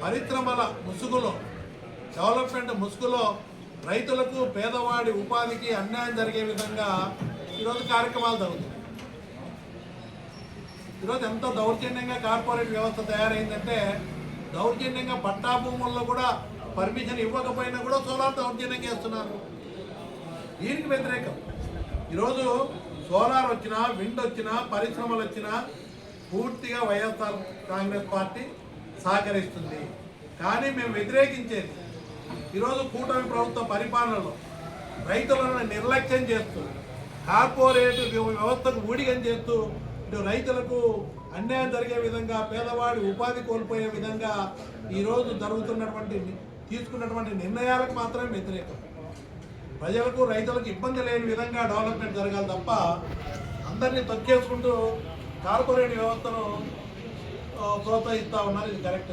పరిశ్రమల ముసుగులో, డెవలప్మెంట్ ముసుగులో రైతులకు, పేదవాడి ఉపాధికి అన్యాయం జరిగే విధంగా ఈరోజు కార్యక్రమాలు జరుగుతాయి. ఈరోజు ఎంత దౌర్జన్యంగా కార్పొరేట్ వ్యవస్థ తయారైందంటే, దౌర్జన్యంగా పట్టా భూముల్లో కూడా పర్మిషన్ ఇవ్వకపోయినా కూడా సోలార్ దౌర్జన్యం చేస్తున్నారు. దీనికి వ్యతిరేకం. ఈరోజు సోలార్ వచ్చినా, విండ్ వచ్చినా, పరిశ్రమలు వచ్చినా పూర్తిగా వైఎస్ఆర్ కాంగ్రెస్ పార్టీ సహకరిస్తుంది. కానీ మేము వ్యతిరేకించేది ఈరోజు కూటమి ప్రభుత్వ పరిపాలనలో రైతులను నిర్లక్ష్యం చేస్తూ, కార్పొరేట్ వ్యవస్థకు ఊడిగం చేస్తూ, ఇటు రైతులకు అన్యాయం జరిగే విధంగా, పేదవాడి ఉపాధి కోల్పోయే విధంగా ఈరోజు తీసుకున్నటువంటి నిర్ణయాలకు మాత్రమే వ్యతిరేకం. ప్రజలకు, రైతులకు ఇబ్బంది లేని విధంగా డెవలప్మెంట్ జరగాలి తప్ప అందరినీ తొక్కేసుకుంటూ కార్పొరేట్ వ్యవస్థను ప్రోత్సహిస్తూ ఉన్నారు. ఇది కరెక్ట్